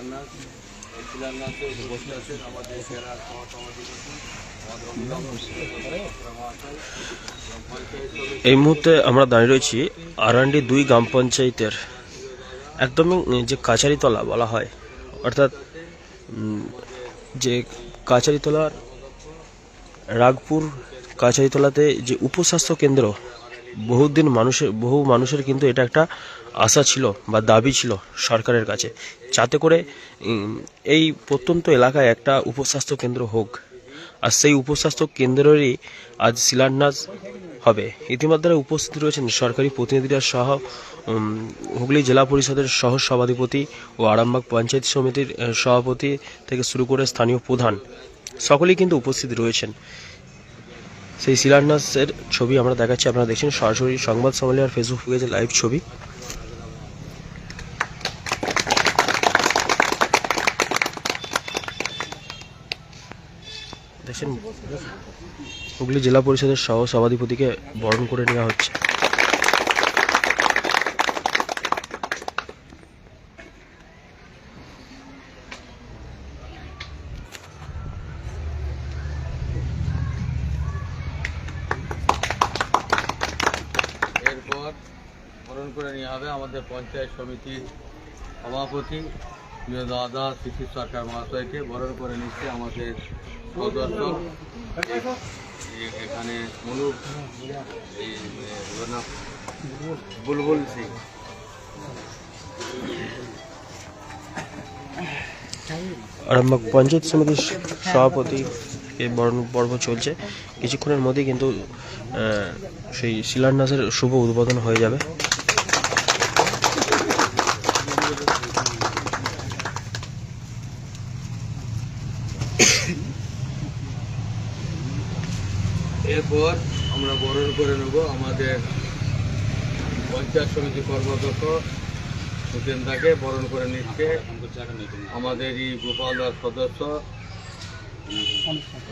শিলান্যাস। এই শিলান্যাসে উপস্থিত আছেন আমাদের জেলার সহসভাধিপতি এই মুহূর্তে আমরা দাঁড়িয়ে রয়েছি আরান্ডি 2 গ্রাম পঞ্চায়েতের একদমই যে কাছারিতলা বলা হয়, অর্থাৎ যে কাছারিতলার রাগপুর কাছারিতলাতে যে উপস্বাস্থ্য কেন্দ্র বহু মানুষের কিন্তু এটা একটা আশা ছিল বা দাবি ছিল সরকারের কাছে, যাতে করে এই প্রত্যন্ত এলাকায় একটা উপস্বাস্থ্য কেন্দ্র হোক। আর সেই উপস্বাস্থ্য কেন্দ্রেরই আজ শিলান্যাস হবে। ইতিমধ্যে উপস্থিত রয়েছেন সরকারি প্রতিনিধিরা সহ হুগলি জেলা পরিষদের সহ সভাধিপতি ও আরামবাগ পঞ্চায়েত সমিতির সভাপতি থেকে শুরু করে স্থানীয় প্রধান সকলেই কিন্তু উপস্থিত রয়েছেন। সেই শিলান্যাসের ছবি আমরা দেখাচ্ছি, আপনারা দেখছেন সরাসরি সংবাদ সম্মেলন আর ফেসবুক পেজে লাইভ ছবি। দেখছেন হুগলি জেলা পরিষদের সহ সভাধিপতিকে বরণ করে নেওয়া হচ্ছে। এরপর বরণ করে নেওয়া হবে আমাদের পঞ্চায়েত সমিতির সভাপতি প্রিয় দাদা শিশির সরকার মহাশয়কে। বরণ করে নিচ্ছে আমাদের সদস্য এখানে বুলবুল সিং। আরামবাগ পঞ্চায়েত সমিতির সভাপতি বরণ পর্ব চলছে। কিছুক্ষণের মধ্যেই কিন্তু সেই শিলান্যাসের শুভ উদ্বোধন হয়ে যাবে। এরপর আমরা বরণ করে নেব আমাদের পঞ্চায়েত সমিতি কর্মদক্ষ সুতেন্দাকে। বরণ করে নিচ্ছে আমাদের এই গোপালদার সদস্য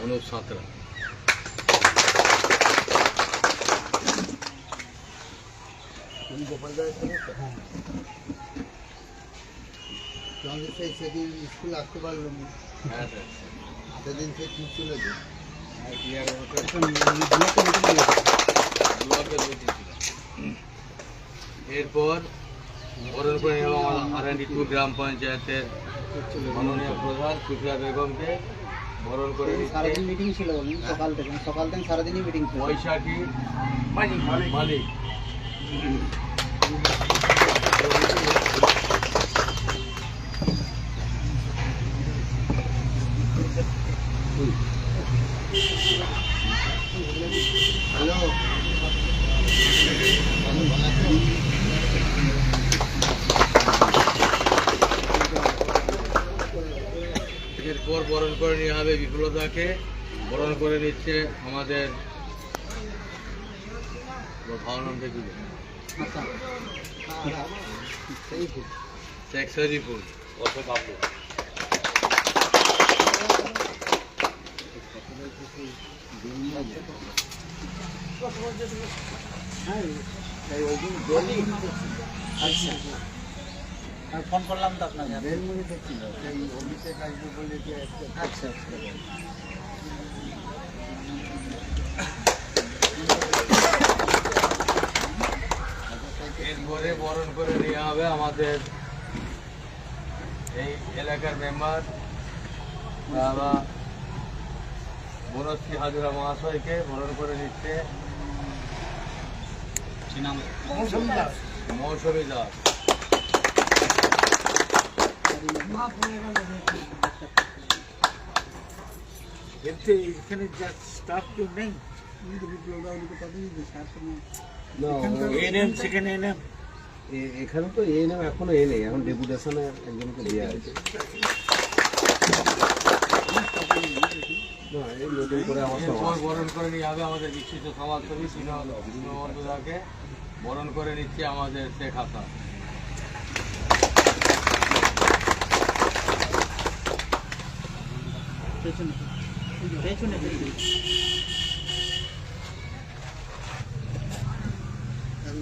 অনুপ সাঁতরা। সেদিন স্কুল আসতে পারলো না, হ্যাঁ স্যার, সেদিন সে ঠিক ছিল যে এরপর বরণ করে নেব আরান্ডি 2 গ্রাম পঞ্চায়েতের মাননীয় প্রধান সুফিয়া বেগমকে। বরণ করে সারাদিন মিটিং ছিল, সকাল থেকে সারাদিনই মিটিং ছিল। বৈশাখী মালিক। হ্যালো, এরপর বরণ করে নেওয়া হবে বিপ্লদাকে। বরণ করে নিচ্ছে আমাদের ভাবনাম দেখি শেখ শরীফুল অশোক আব্দুল। ফোন করলাম তো আপনাকে, রেলমুড়ি দেখছিল সেই অফিসে আসবে বলে যে আচ্ছা এরপরে বরণ করে নেওয়া হবে আমাদের এই এলাকার মেম্বার বাবা বনশ্রী হাজরা মহাশয়কে। বরণ করে নিচ্ছে মৌসুমী দাস। এখানে যা স্টাফ কেউ নেই, এখানে তো এএনএম এখনো নেই, এখন ডেপুটেশনে একজনকে দেওয়া আছে। না, এই নতুন করে আমার এরপর বরণ করে নিয়ে হবে আমাদের বিশিষ্ট সমাজসেবী দীনবন্ধুদাকে। বরণ করে নিচ্ছে আমাদের শেখ হাসান।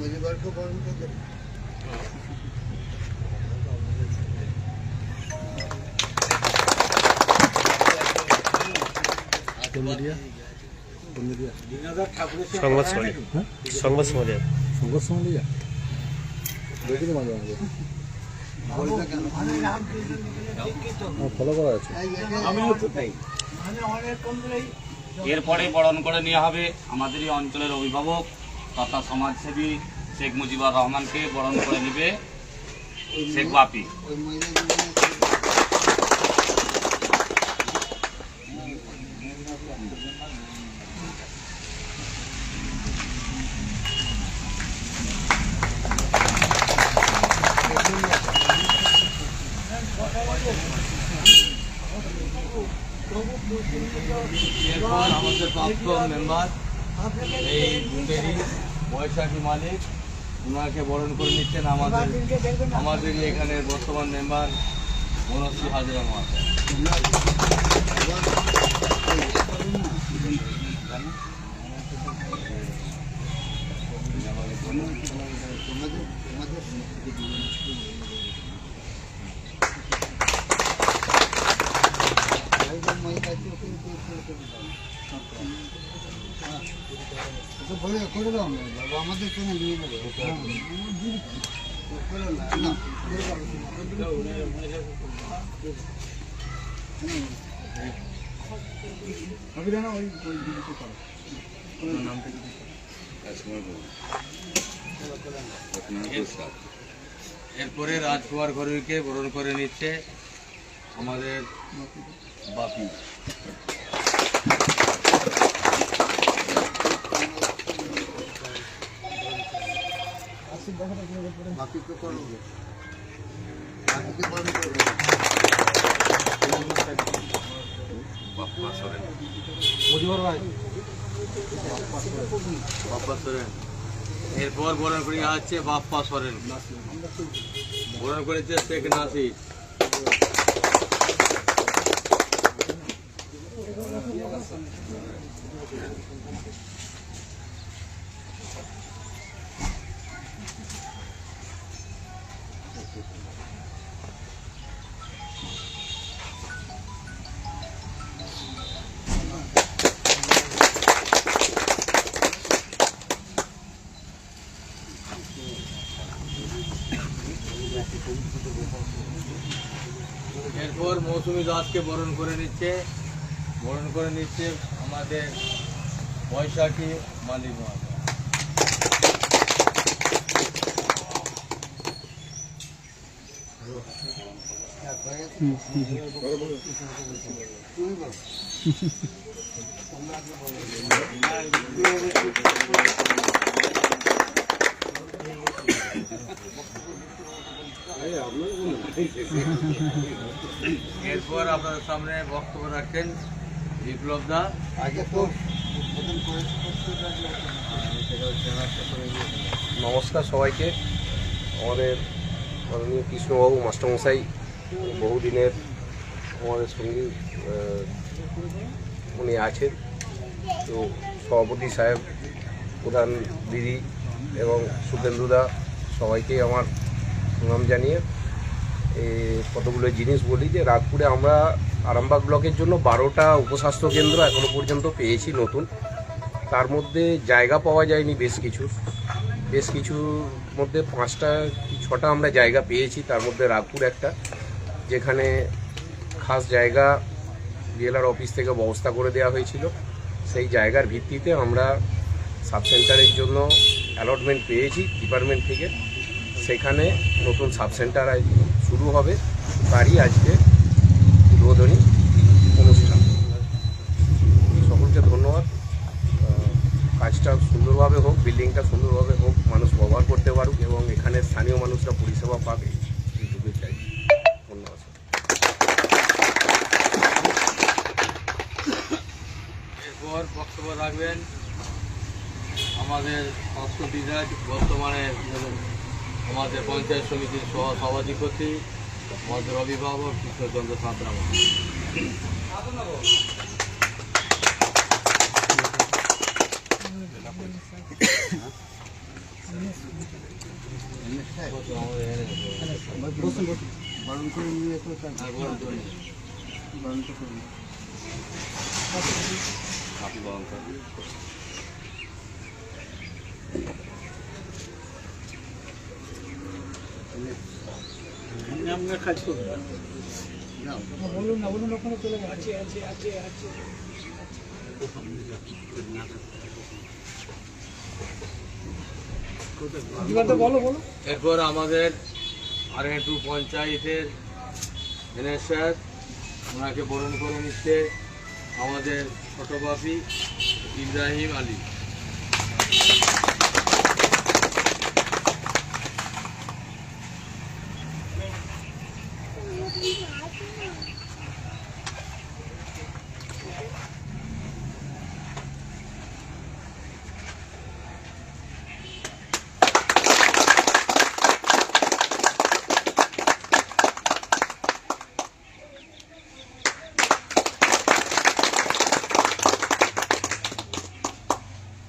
মুজিবরকে বরণ করে সংবাদ সমাজ সংবাদ সমাজ এরপরে বরণ করে নেওয়া হবে আমাদের এই অঞ্চলের অভিভাবক তথা সমাজসেবী শেখ মুজিবুর রহমানকে বরণ করে নেবে শেখ বাপি। এরপর আমাদের প্রাক্তন মেম্বার এই বুথেরই বৈশাখী মালিক, ওনাকে বরণ করে নিচ্ছেন আমাদের এখানের বর্তমান মেম্বার মনশ্রী হাজরা মহাশয়। আমাদের কোনো নিয়ে নেবে এরপরে রাজকুমার ঘরুইকে বরণ করে নিচ্ছে আমাদের বাপি। বাকিকে করো বাকিকে বরণ করবে বাপ্পা সোরেন। এরপর বরণ করে আসছে বাপ্পা সোরেন, বরণ করেছে শেখ নাসির। এরপর মৌসুমী দাসকে বরণ করে নিচ্ছে আমাদের বৈশাখী মালিক মহাশয়। এরপর আপনাদের সামনে বক্তব্য রাখছেন বিপ্লব দা। আগে তো নমস্কার সবাইকে। আমাদের মাননীয় কৃষ্ণবাবু মাস্টারমশাই বহুদিনের আমাদের সঙ্গে উনি আছেন, তো সভাপতি সাহেব, প্রধান দিদি এবং সুকেন্দুদা সবাইকে আমার প্রণাম জানিয়ে কতগুলো জিনিস বলি যে রাগপুরে আমরা আরামবাগ ব্লকের জন্য 12টা উপস্বাস্থ্য কেন্দ্র এখনো পর্যন্ত পেয়েছি নতুন। তার মধ্যে জায়গা পাওয়া যায়নি বেশ কিছুর মধ্যে 5টা কি 6টা আমরা জায়গা পেয়েছি। তার মধ্যে রাগপুর একটা, যেখানে খাস জায়গা ডিএলআর অফিস থেকে ব্যবস্থা করে দেওয়া হয়েছিল। সেই জায়গার ভিত্তিতে আমরা সাব সেন্টারের জন্য অ্যালটমেন্ট পেয়েছি ডিপার্টমেন্ট থেকে। সেখানে নতুন সাব সেন্টার শুরু হবে, তারই আজকে উদ্বোধনী অনুষ্ঠান। সকলকে ধন্যবাদ। কাজটা সুন্দরভাবে হোক, বিল্ডিংটা সুন্দরভাবে হোক, মানুষ ব্যবহার করতে পারুক এবং এখানে স্থানীয় মানুষরা পরিষেবা পাবে, এইটুকুই চাই। ধন্যবাদ। এরপর বক্তব্য রাখবেন আমাদের স্বাস্থ্য বিভাগ বর্তমানে আমাদের পঞ্চায়েত সমিতির সভাধিপতি, আমাদের অভিভাবক কৃষ্ণচন্দ্র সাঁতরা। বারণ করে নিয়ে তো বারণ তো করুন। আপনার কাজ করবেন বলুন না, বলুন ওখানে চলে গেছে। বলো বলো। এরপর আমাদের আরএ2 পঞ্চায়েতের ম্যানেজার ওনাকে বরণ করে নিচ্ছে আমাদের ছোট বাপি ইব্রাহিম আলী।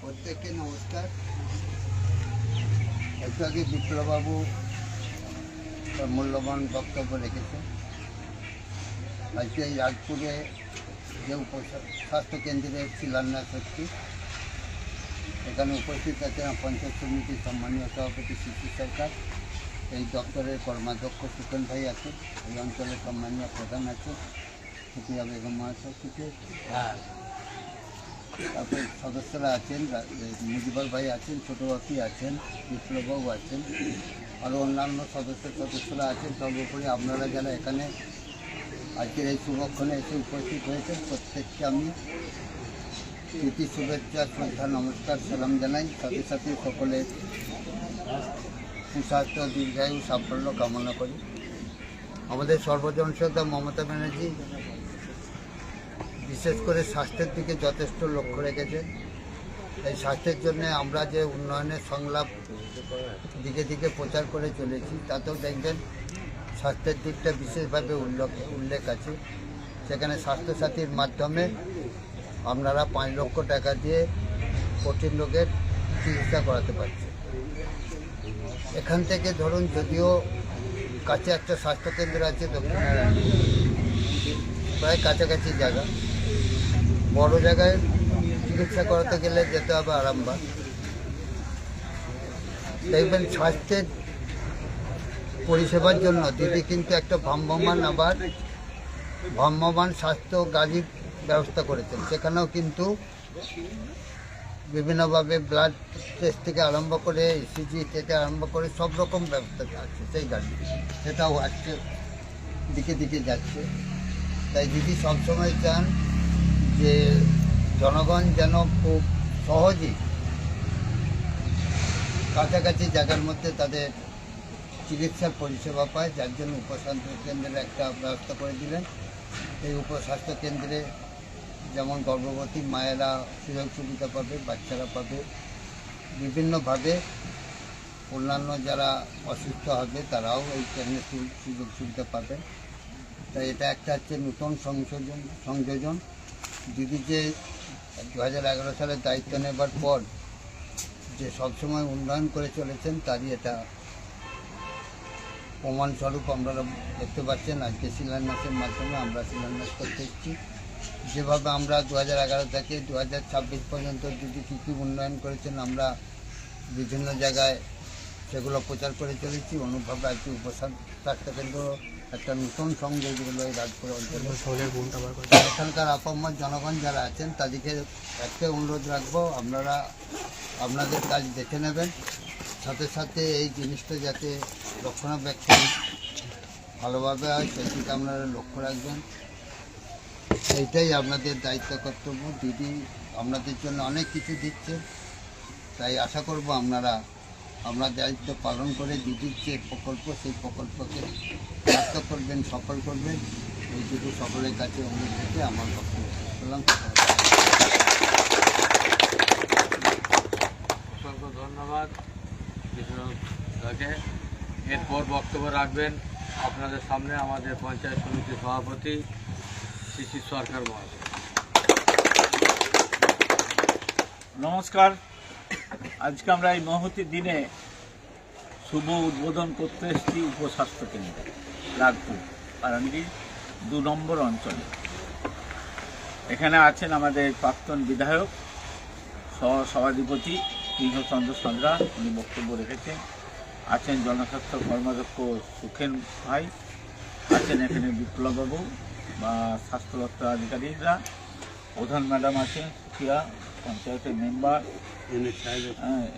প্রত্যেককে নমস্কার। একটু আগে বিপ্লববাবু তার মূল্যবান বক্তব্য রেখেছেন। আজকে এই রাজপুরে যে উপস্বাস্থ্য কেন্দ্রের শিলান্যাস হচ্ছে, এখানে উপস্থিত আছেন পঞ্চায়েত সমিতির সম্মানীয় সভাপতি শিশু সরকার, এই দপ্তরের কর্মাধ্যক্ষ সুকেন ভাই আছেন, এই অঞ্চলের সম্মানীয় প্রধান আছেন সুপ্রিয়া বেগম মহাশয়, তারপরে সদস্যরা আছেন, মুজিবুর ভাই আছেন, ছোটো বাপি আছেন, বিপ্লববাবু আছেন, আরও অন্যান্য সদস্যরা আছেন। সর্বোপরি আপনারা যারা এখানে আজকের এই শুভক্ষণে এসে উপস্থিত হয়েছেন, প্রত্যেককে আমি প্রীতি শুভেচ্ছা শ্রদ্ধা নমস্কার সালাম জানাই। সাথে সাথে সকলের সুস্বাস্থ্য দীর্ঘায়ু সাফল্য কামনা করি। আমাদের সর্বজনশ্রদ্ধা মমতা ব্যানার্জি বিশেষ করে স্বাস্থ্যের দিকে যথেষ্ট লক্ষ্য রেখেছেন। এই স্বাস্থ্যের জন্য আমরা যে উন্নয়নের সংলাপ দিকে দিকে প্রচার করে চলেছি, তাতেও দেখবেন স্বাস্থ্যের দিকটা বিশেষভাবে উল্লেখ আছে। সেখানে স্বাস্থ্যসাথীর মাধ্যমে আপনারা 5 লক্ষ টাকা দিয়ে কঠিন রোগের চিকিৎসা করাতে পারছেন। এখান থেকে ধরুন, যদিও কাছে একটা স্বাস্থ্যকেন্দ্র আছে দক্ষিণারায়ণ, প্রায় কাছাকাছি জায়গা, বড় জায়গায় চিকিৎসা করাতে গেলে যেতে হবে আরামবাগ। দেখবেন স্বাস্থ্যের পরিষেবার জন্য দিদি কিন্তু একটা ভ্রাম্যমান স্বাস্থ্য গাড়ির ব্যবস্থা করেছেন। সেখানেও কিন্তু বিভিন্নভাবে ব্লাড টেস্ট থেকে আরম্ভ করে ইসিজি থেকে আরম্ভ করে সব রকম ব্যবস্থা আছে সেই গাড়ি, সেটাও আসছে, দিকে দিকে যাচ্ছে। তাই দিদি সবসময় চান যে জনগণ যেন খুব সহজেই কাছাকাছি জায়গার মধ্যে তাদের চিকিৎসার পরিষেবা পায়, যার জন্য উপস্বাস্থ্য কেন্দ্রের একটা ব্যবস্থা করে দিলেন। এই উপস্বাস্থ্য কেন্দ্রে যেমন গর্ভবতী মায়েরা সুযোগ সুবিধা পাবে, বাচ্চারা পাবে, বিভিন্নভাবে অন্যান্য যারা অসুস্থ হবে তারাও এই কেন্দ্রে সুযোগ সুবিধা পাবে। তাই এটা একটা হচ্ছে নতুন সংযোজন। দিদি যে 2011 সালে দায়িত্ব নেবার পর যে সবসময় উন্নয়ন করে চলেছেন, তারই এটা প্রমাণস্বরূপ আপনারা দেখতে পাচ্ছেন। আজকে শিলান্যাসের মাধ্যমে আমরা শিলান্যাস করতে এসেছি। যেভাবে আমরা 2011 থেকে 2026 পর্যন্ত দিদি কী কী উন্নয়ন করেছেন, আমরা বিভিন্ন জায়গায় সেগুলো প্রচার করে চলেছি। অনুভাবে আজকে উপস্বাস্থ্যকেন্দ্র একটা নতুন সংযোগ হলো এই রাজপুর অঞ্চলে। এখানকার আপামর জনগণ যারা আছেন তাদেরকে একটাই অনুরোধ রাখবো, আপনারা আপনাদের কাজ দেখে নেবেন, সাথে সাথে এই জিনিসটা যাতে রক্ষণাবেক্ষণ ভালোভাবে হয় সেই দিকে আপনারা লক্ষ্য রাখবেন। এইটাই আপনাদের দায়িত্ব কর্তব্য। দিদি আপনাদের জন্য অনেক কিছু দিচ্ছে, তাই আশা করব আপনারা আপনার দায়িত্ব পালন করে দিদির যে প্রকল্প, সেই প্রকল্পকে সার্থক করবেন, সফল করবেন। এইটুকু সকলের কাছে অনুরোধ রেখে আমার বক্তব্য শেষ করলাম। অসংখ্য ধন্যবাদ কৃষ্ণদাকে। এরপর বক্তব্য রাখবেন আপনাদের সামনে আমাদের পঞ্চায়েত সমিতির সভাপতি শিশির সরকার মহাশয়। নমস্কার। আজকে আমরা এই মহতি দিনে শুভ উদ্বোধন করতে এসেছি উপস্বাস্থ্য কেন্দ্র রাগপুর পারান্ডি 2 নম্বর অঞ্চলে। এখানে আছেন আমাদের প্রাক্তন বিধায়ক সভাধিপতি কৃষ্ণচন্দ্র সাঁতরা, উনি বক্তব্য রেখেছেন। আছেন জনস্বাস্থ্য কর্মাধ্যক্ষ সুখেন ভাই, আছেন এখানে বিপ্লববাবু বা স্বাস্থ্য দপ্তর আধিকারিকরা, প্রধান ম্যাডাম আছেন, সুখিয়া পঞ্চায়েতের মেম্বার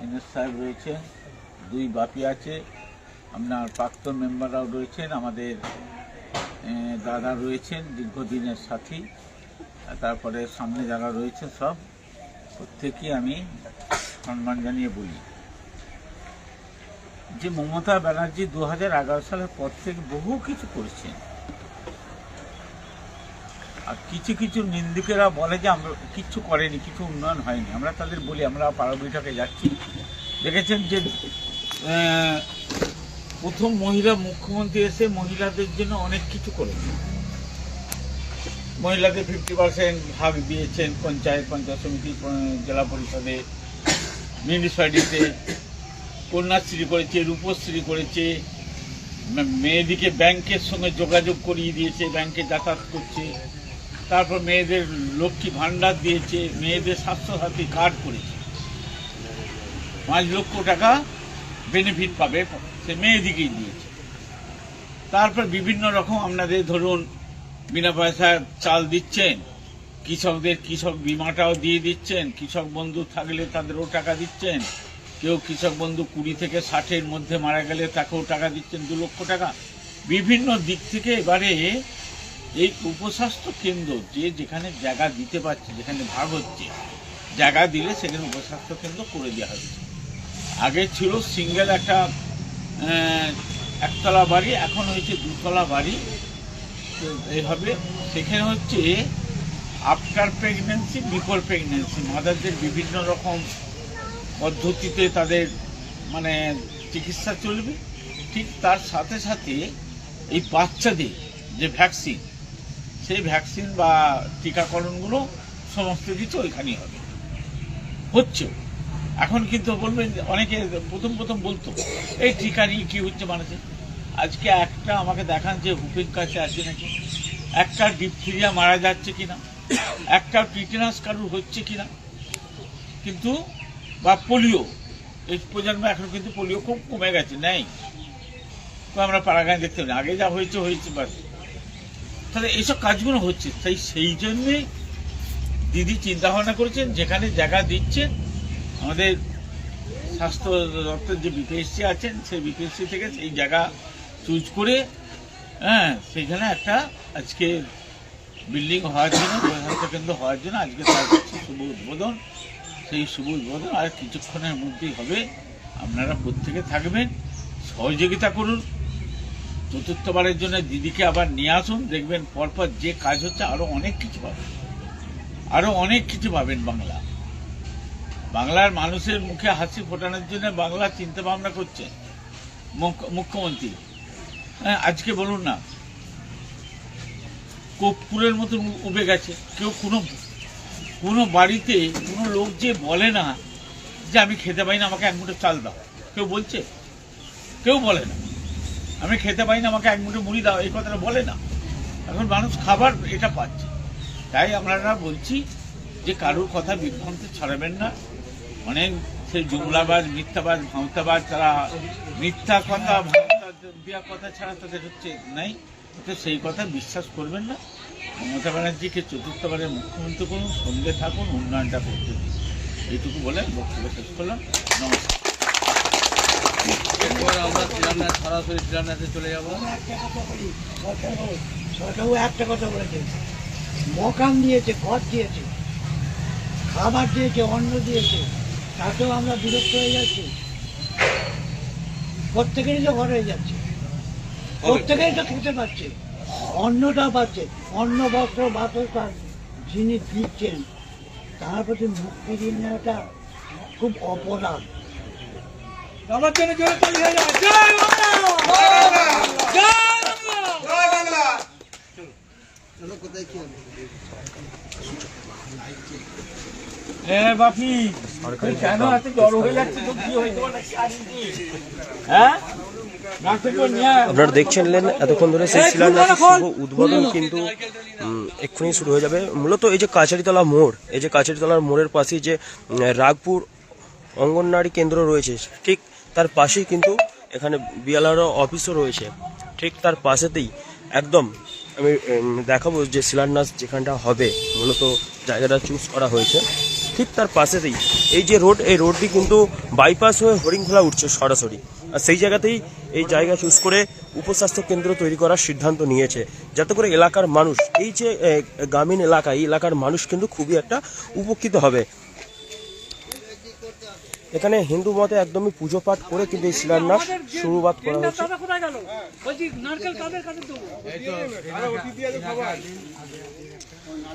এনএস সাহেব রয়েছেন, 2 বাপি আছে, আপনার প্রাক্তন মেম্বাররাও রয়েছেন, আমাদের দাদা রয়েছেন দীর্ঘদিনের সাথী, তারপরে সামনে যারা রয়েছে সব প্রত্যেকেই আমি সম্মান জানিয়ে বলি যে মমতা ব্যানার্জি 2011 সালের পর থেকে বহু কিছু করেছেন। আর কিছু কিছু নিন্দুকেরা বলে যে আমরা কিচ্ছু করেনি, কিছু উন্নয়ন হয়নি। আমরা তাদের বলি, আমরা পাড়া বৈঠকে যাচ্ছি, দেখেছেন যে প্রথম মহিলা মুখ্যমন্ত্রী এসে মহিলাদের জন্য অনেক কিছু করেছে। মহিলাদের 50% ভাগ দিয়েছেন পঞ্চায়েত সমিতি, জেলা পরিষদে, মিউনিসিপ্যালিটিতে, কন্যাশ্রী করেছে, রূপশ্রী করেছে, মেয়েদিকে ব্যাংকের সঙ্গে যোগাযোগ করিয়ে দিয়েছে, ব্যাংকে যাতায়াত করছে, তারপর মেয়েদের লক্ষ্মী ভাণ্ডার দিয়েছে, মেয়েদের স্বাস্থ্যসাথী কার্ড করেছে, 5 লক্ষ টাকা বেনিফিট পাবে, সে মেয়েদিকেই দিয়েছে। তারপর বিভিন্ন রকম আপনাদের ধরুন বিনা পয়সায় চাল দিচ্ছেন, কৃষকদের কৃষক বিমাটাও দিয়ে দিচ্ছেন, কৃষক বন্ধু থাকলে তাদেরও টাকা দিচ্ছেন, কেউ কৃষক বন্ধু 20 থেকে 60-এর মধ্যে মারা গেলে তাকেও টাকা দিচ্ছেন 2 লক্ষ টাকা। বিভিন্ন দিক থেকে এবারে এই উপস্বাস্থ্য কেন্দ্র যে যেখানে জায়গা দিতে পারছে, যেখানে ভাগ হচ্ছে, জায়গা দিলে সেখানে উপস্বাস্থ্য কেন্দ্র করে দেওয়া হচ্ছে। আগে ছিল সিঙ্গেল একটা একতলা বাড়ি, এখন হয়েছে 2 তলা বাড়ি। এইভাবে সেখানে হচ্ছে আফটার প্রেগনেন্সি, বিফোর প্রেগনেন্সি মাদারদের বিভিন্ন রকম পদ্ধতিতে তাদের মানে চিকিৎসা চলবে। ঠিক তার সাথে সাথে এই বাচ্চাদের যে ভ্যাকসিন, সেই ভ্যাকসিন বা টিকাকরণগুলো সমস্ত কিছু ওইখানেই হবে, হচ্ছে। এখন কিন্তু বলবেন, অনেকে প্রথম বলতো এই টিকা নিয়ে কী হচ্ছে মানুষের। আজকে একটা আমাকে দেখান যে হুপির কাছে আছে নাকি, একটা ডিপথিরিয়া মারা যাচ্ছে কিনা, একটা টিটেনাস কারুর হচ্ছে কিনা, কিন্তু বা পোলিও, এই প্রজন্মে এখন কিন্তু পোলিও খুব কমে গেছে, নেই। তো আমরা পাড়াগাঁয়ে দেখতে পাই, আগে যা হয়েছে বাস। তাহলে এইসব কাজগুলো হচ্ছে, তাই সেই জন্যেই দিদি চিন্তা ভাবনা করেছেন যেখানে জায়গা দিচ্ছেন, আমাদের স্বাস্থ্য দপ্তর যে বিপিএসসি আছেন, সেই বিপিএসসি থেকে সেই জায়গা চুজ করে সেইখানে একটা আজকে বিল্ডিং হওয়ার জন্য, স্বাস্থ্য কেন্দ্র হওয়ার জন্য আজকে তার হচ্ছে শুভ উদ্বোধন। সেই শুভ উদ্বোধন আর কিছুক্ষণের মধ্যেই হবে। আপনারা প্রত্যেকে থাকবেন, সহযোগিতা করুন। 4র্থবারের জন্য দিদিকে আবার নিয়ে আসুন, দেখবেন পরপর যে কাজ হচ্ছে আরও অনেক কিছু পাবেন, আরও অনেক কিছু পাবেন। বাংলার মানুষের মুখে হাসি ফোটানোর জন্য বাংলা চিন্তা ভাবনা করছে মুখ্যমন্ত্রী। আজকে বলুন না, কর্পূরের মতন উবে গেছে। কেউ কোনো বাড়িতে কোনো লোক যে বলে না যে আমি খেতে পাই না, আমাকে 1 মুঠো চাল দাও, কেউ বলছে? কেউ বলে না। আমি খেতে পাই না, আমাকে 1 মুঠো মুড়ি দাও, এই কথাটা বলে না। এখন মানুষ খাবার এটা পাচ্ছে। তাই আমরা বলছি যে কারোর কথা বিভ্রান্ত ছড়াবেন না। অনেক সেই জুমলাবাজ, মিথ্যাবাজ, ভাঁওতাবাজ, তারা মিথ্যা কথা, ভাঁওতা দেওয়া কথা ছাড়া তাদের হচ্ছে নাই। তো সেই কথা বিশ্বাস করবেন না। মমতা ব্যানার্জিকে 4র্থবারের মুখ্যমন্ত্রী করুন, সঙ্গে থাকুন, উন্নয়নটা করতে দিন। এইটুকু বলে বক্তব্য শেষ করলাম। নমস্কার। এরপর আমরা সরাসরি শিলান্যাসে চলে যাব। সরকারও একটা কথা বলেছে, মকান দিয়েছে, ঘর দিয়েছে, খাবার দিয়েছে, অন্ন দিয়েছে, তাতেও আমরা বিরক্ত হয়ে যাচ্ছি। প্রত্যেকেরই তো ঘর হয়ে যাচ্ছে, প্রত্যেকেই তো খেতে পাচ্ছে, অন্নটা পাচ্ছে। অন্ন, বস্ত্র, বাসস্থান যিনি দিচ্ছেন তার প্রতি মুখ ফিরিয়ে নেওয়াটা খুব অপরাধ। আমার জন্য জোরে তালি হয়ে যায়। জয় বাংলা! জয় বাংলা! চলো, কোথায় কি হবে? বাপি কেন এত জ্বর হয়ে যাচ্ছে? তো কি হয়েছে? হ্যাঁ আপনারা দেখছিলেন এতক্ষণ ধরে সেই শিলান্যাসের শুভ উদ্বোধন কিন্তু এক্ষুনি শুরু হয়ে যাবে। মূলত এই যে কাছারিতলা মোড়, এই যে কাছারিতলার মোড়ের পাশেই যে রাগপুর অঙ্গনওয়াড়ি কেন্দ্র রয়েছে, ঠিক তার পাশেই কিন্তু এখানে বিএলআরও অফিসও রয়েছে। ঠিক তার পাশেতেই একদম আমি দেখাবো যে শিলান্যাস যেখানটা হবে, মূলত জায়গাটা চুজ করা হয়েছে ঠিক তার পাশেতেই এই যে রোড, এই রোডটি কিন্তু বাইপাস হয়ে হরিণখোলা উঠছে সরাসরি। আর সেই জায়গাতেই এই জায়গা চুজ করে উপস্বাস্থ্য কেন্দ্র তৈরি করার সিদ্ধান্ত নিয়েছে, যাতে করে এলাকার মানুষ, এই যে গ্রামীণ এলাকা, এই এলাকার মানুষ কিন্তু খুবই একটা উপকৃত হবে। এখানে হিন্দু মতে একদমই পুজো পাঠ করে কিন্তু এই শিলান্যাস শুরুবাত করা হচ্ছে।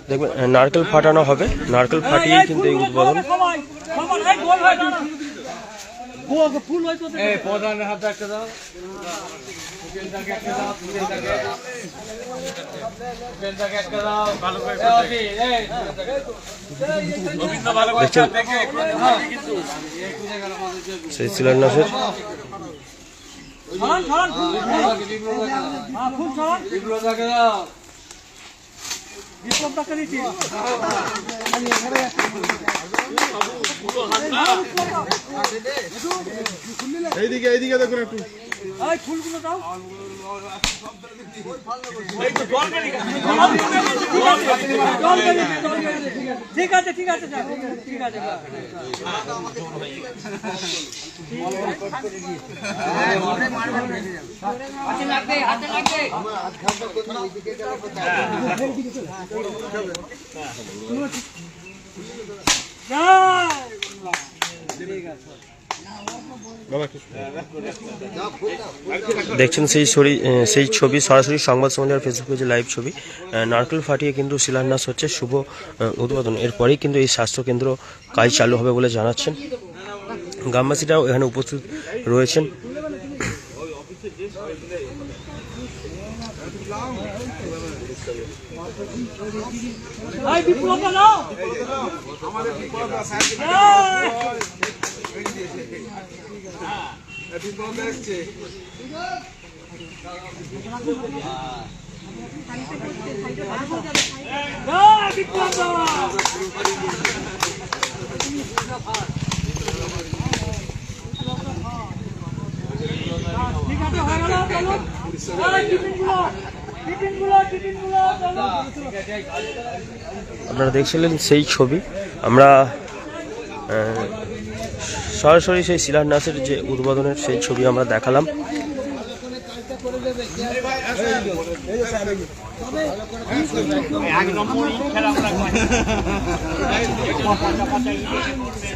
দেখবেন নারকেল ফাটানো হবে, নারকেল ফাটিয়ে কিন্তু এই উদ্বোধন। প্রধানের হাতে একটা দাও, দেখছেন সেই শিলান্যাসের এইদিকে এইদিকে দেখুন একটু ফুলগুলো দাও। ঠিক আছে ঠিক আছে ঠিক আছে। দেখছেন সেই ছবি সরাসরি সংবাদ সমাচার ফেসবুক পেজে লাইভ ছবি। নারকেল ফাটিয়ে কিন্তু শিলান্যাস হচ্ছে শুভ উদ্বোধন। এরপরেই কিন্তু এই স্বাস্থ্যকেন্দ্র কাজ চালু হবে বলে জানাচ্ছেন। গ্রামবাসীরাও এখানে উপস্থিত রয়েছেন। আপনারা দেখছিলেন সেই ছবি। আমরা সরাসরি সেই শিলান্যাসের যে উদ্বোধনের সেই ছবি আমরা দেখালাম।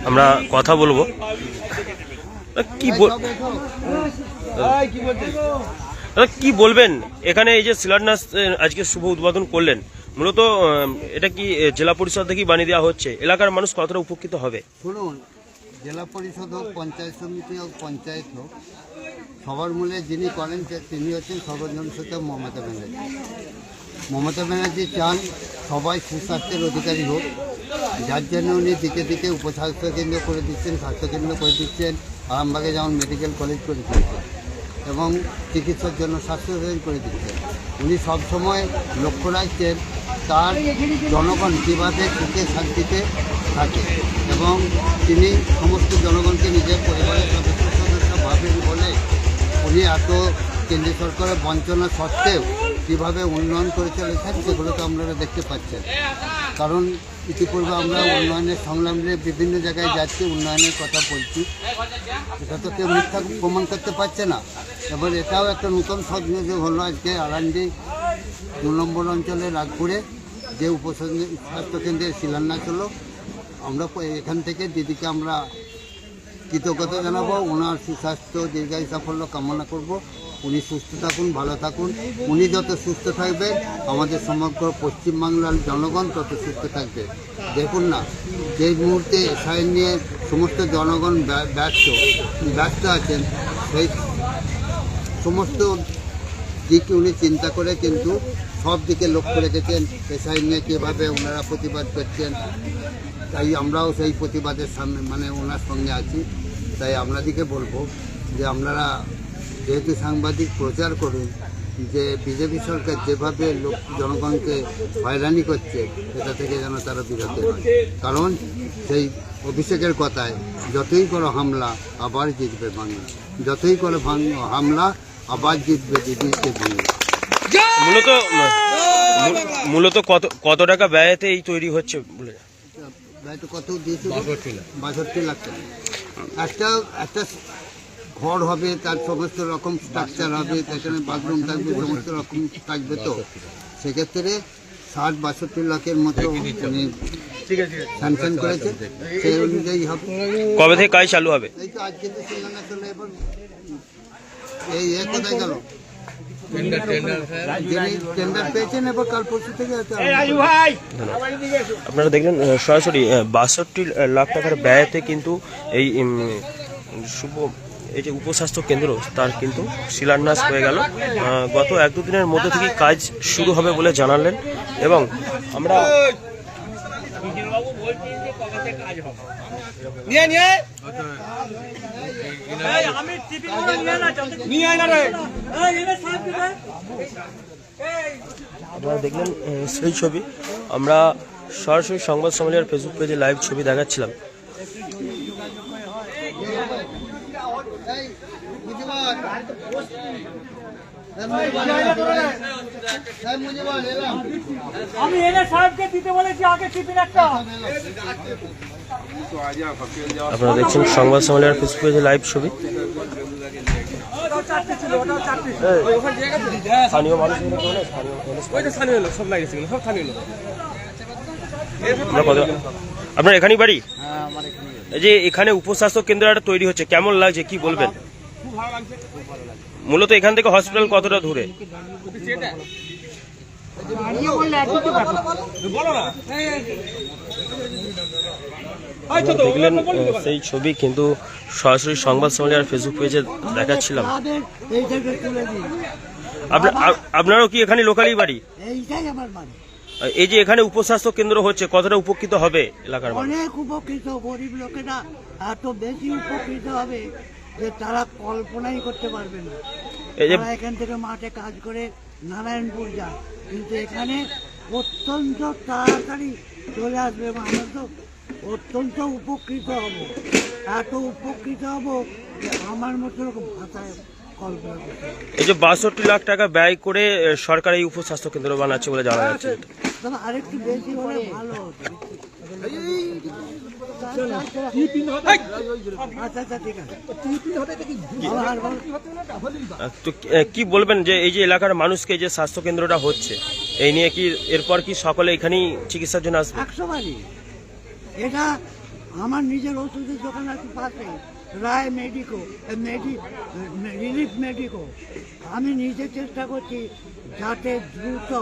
আমরা কথা বলবো, কি বলবেন এখানে এই যে শিলান্যাস আজকে শুভ উদ্বোধন করলেন, মূলত এটা কি জেলা পরিষদ থেকেই বানিয়ে দেওয়া হচ্ছে, এলাকার মানুষ কতটা উপকৃত হবে? শুনুন, জেলা পরিষদ হোক, পঞ্চায়েত সমিতি হোক, পঞ্চায়েত হোক, সবার মূলে যিনি করেন তিনি হচ্ছেন সর্বজনস্বতা মমতা ব্যানার্জি। মমতা ব্যানার্জি চান সবাই সুস্বাস্থ্যের অধিকারী হোক, যার জন্য উনি দিকে দিকে উপস্বাস্থ্য কেন্দ্র করে দিচ্ছেন, স্বাস্থ্যকেন্দ্র করে দিচ্ছেন, আরামবাগে যেমন মেডিকেল কলেজ করে দিচ্ছেন এবং চিকিৎসার জন্য স্বাস্থ্যকেন্দ্র করে দিচ্ছেন। উনি সবসময় লক্ষ্য রাখছেন তার জনগণ কীভাবে সুখে শান্তিতে থাকে এবং তিনি সমস্ত জনগণকে নিজের পরিবারের সদস্য ভাবেন বলে উনি এত কেন্দ্রীয় সরকারের বঞ্চনা সত্ত্বেও কীভাবে উন্নয়ন করে চলেছেন সেগুলো তো আপনারা দেখতে পাচ্ছেন। কারণ ইতিপূর্বে আমরা উন্নয়নের সংগ্রাম নিয়ে বিভিন্ন জায়গায় যাচ্ছি, উন্নয়নের কথা বলছি, এটা তো কেউ মিথ্যা প্রমাণ করতে পারছে না। এবার এটাও একটা নতুন সংযোগ হলো আজকে আরান্ডি 2 নম্বর অঞ্চলে রাগপুরে যে উপস্বাস্থ্যকেন্দ্রের শিলান্যাস হলো। আমরা এখান থেকে দিদিকে আমরা কৃতজ্ঞতা জানাবো, ওনার সুস্বাস্থ্য দীর্ঘায়ু সাফল্য কামনা করব। উনি সুস্থ থাকুন, ভালো থাকুন। উনি যত সুস্থ থাকবে আমাদের সমগ্র পশ্চিমবাংলার জনগণ তত সুস্থ থাকবে। দেখুন না, যে মুহূর্তে এসআই নিয়ে সমস্ত জনগণ ব্যস্ত আছেন, সেই সমস্ত দিক উনি চিন্তা করে কিন্তু সব দিকে লক্ষ্য রেখেছেন এসআই নিয়ে কীভাবে ওনারা প্রতিবাদ করছেন। তাই আমরাও সেই প্রতিবাদের সামনে ওনার সঙ্গে আছি। তাই আপনাদেরকে বলবো যে আপনারা যেহেতু সাংবাদিক প্রচার করুন যে বিজেপি সরকার যেভাবে জনগণকে হয়রানি করছে এটা থেকে যেন তারা বিরত হয়, কারণ সেই অভিষেকের কথায় যতই করো হামলা আবার জিতবে বাংলা, যতই করো হামলা আবার জিতবে দিদিকে বাংলা। মূলত কত টাকা ব্যয়তে এই তৈরি হচ্ছে বলে? ব্যয়টা কত দিয়েছে? 62 লাখ টাকা। একটা ঘর হবে, তার সমস্ত রকম স্ট্রাকচার হবে, সেখানে বাথরুম থাকবে, সমস্ত রকম থাকবে, তো সেক্ষেত্রে 60-62 লাখের মতো উনি স্যাংশন করেছে, সেই অনুযায়ী হবে। কবে থেকে কাজ চালু হবে? এই তো আজকে তো শিলান্যাস হলো, এবার এই কোথায় গেল? টেন্ডার পেয়েছেন, এবার কাল পরশু থেকে আপনারা দেখলেন সরাসরি 62 লাখ টাকার ব্যয়তে কিন্তু এই এই যে উপস্বাস্থ্য কেন্দ্র তার কিন্তু শিলান্যাস হয়ে গেল। গত 1-2 দিনের মধ্যে থেকে কাজ শুরু হবে বলে জানালেন। এবং আমরা আপনারা দেখলেন সেই ছবি, আমরা সরাসরি সংবাদ সম্মেলনের ফেসবুক পেজে লাইভ ছবি দেখাচ্ছিলাম। আমি এনে সাহেবকে দিতে বলেছি আগে টিফিন একটা। আপনারা দেখছেন সংবাদ সম্মেলনের ফেসবুক পেজে লাইভ ছবি। স্থানীয় মানুষ আপনার এখানেই বাড়ি? এই যে এখানে উপস্বাস্থ্য কেন্দ্র একটা তৈরি হচ্ছে, কেমন লাগছে কি বলবেন? মূলত এখান থেকে হসপিটাল কতটা দূরে? দেখলেন সেই ছবি কিন্তু সরাসরি সংবাদ সম্মেলনের ফেসবুক পেজে দেখাচ্ছিলাম। আপনারও কি এখানে লোকালই বাড়ি? এই যে এখানে উপস্বাস্থ্য কেন্দ্র হচ্ছে, কতটা উপকৃত হবে এলাকার মানুষ? অনেক উপকৃত, গরিব লোকেরা এত বেশি উপকৃত হবে যে তারা কল্পনাই করতে পারবে না। এখান থেকে মাঠে কাজ করে নারায়ণপুর যায়, কিন্তু এখানে অত্যন্ত তাড়াতাড়ি চলে আসবে এবং আমরা তো অত্যন্ত উপকৃত হব, এত উপকৃত হব যে আমার মতো ভাষায় কল্পনা করতে হবে। এই যে 62 লাখ টাকা ব্যয় করে সরকার এই উপস্বাস্থ্য কেন্দ্র বানাচ্ছে বলে জানা যাচ্ছে, আরেকটু বেশি হলে ভালো হতো। তো কি বলবেন যে এই যে এলাকার মানুষকে যে স্বাস্থ্য কেন্দ্রটা হচ্ছে, এই নিয়ে কি এরপর কি সকলে এখানেই চিকিৎসার জন্য আসবে? 100 বারই। এটা আমার নিজের ওষুধের দোকান আছে পাশে, রায় রিলিফ মেডিকো। আমি নিজে চেষ্টা করছি যাতে দ্রুত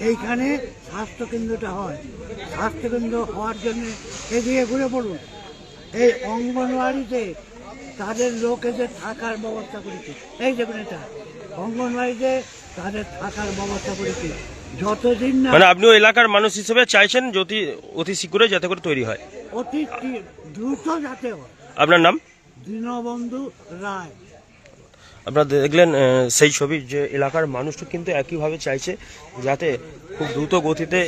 এইখানে স্বাস্থ্যকেন্দ্রটা হয়। স্বাস্থ্যকেন্দ্র হওয়ার জন্য এদিকে ঘুরে পড়ুন, এই অঙ্গনওয়াড়িতে তাদের লোকেদের থাকার ব্যবস্থা করেছি। এই দেখুন, এটা অঙ্গনওয়াড়িতে তাদের থাকার ব্যবস্থা করেছি। যতদিন না মানে আপনিও এলাকার মানুষ হিসেবে চাইছেন যদি অতি শীঘ্রই যাতে করে তৈরি হয়, অতি দ্রুত যাতে হয়। আপনার নাম? দীনবন্ধু রায়। আপনারা দেখলেন সেই ছবি, যে এলাকার মানুষও কিন্তু একইভাবে চাইছে যাতে খুব দ্রুত গতিতে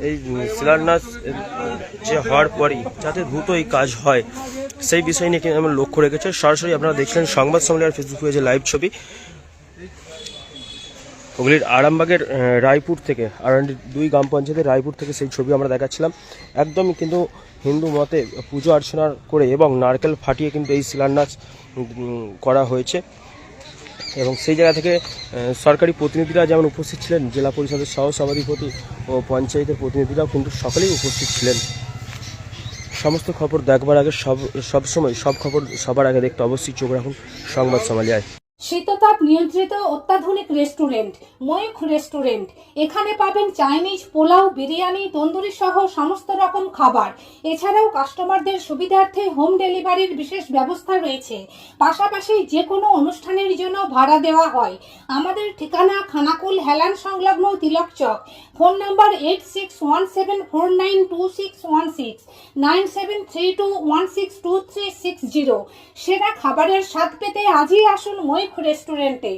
এই শিলান্যাস যে হওয়ার পরই যাতে দ্রুত এই কাজ হয়, সেই বিষয় নিয়ে কিন্তু আমরা লক্ষ্য রেখেছে। সরাসরি আপনারা দেখলেন সংবাদ সম্মেলনের ফেসবুক পেজে লাইভ ছবি। হুগলির আরামবাগের রায়পুর থেকে, 2 গ্রাম পঞ্চায়েতের রায়পুর থেকে সেই ছবি আমরা দেখাচ্ছিলাম। একদমই কিন্তু হিন্দু মতে পুজো অর্চনা করে এবং নারকেল ফাটিয়ে কিন্তু এই শিলান্যাস করা হয়েছে। এবং সেই জায়গা থেকে সরকারি প্রতিনিধিরা যেমন উপস্থিত ছিলেন, জেলা পরিষদের সহ সভাধিপতি ও পঞ্চায়েতের প্রতিনিধিরাও কিন্তু সকলেই উপস্থিত ছিলেন। সমস্ত খবর দেখবার আগে সবসময় সব খবর সবার আগে দেখতে অবশ্যই চোখ রাখুন সংবাদ সমালিয়ায়। শীততাপ নিয়ন্ত্রিত অত্যাধুনিক রেস্টুরেন্ট ময়ূখ রেস্টুরেন্ট। এখানে পাবেন চাইনিজ, পোলাও, বিরিয়ানি, তন্দুরি সহ সমস্ত রকম খাবার। এছাড়াও কাস্টমারদের সুবিধার্থে হোম ডেলিভারির বিশেষ ব্যবস্থা রয়েছে। পাশাপাশি যে কোনো অনুষ্ঠানের জন্য ভাড়া দেওয়া হয়। আমাদের ঠিকানা খানাকুল হেলান সংলগ্ন তিলক চক। Phone number 8617492616 9732162360। সেরা খাবারের স্বাদ পেতে আজই আসুন ময়ূখ রেস্টুরেন্টে।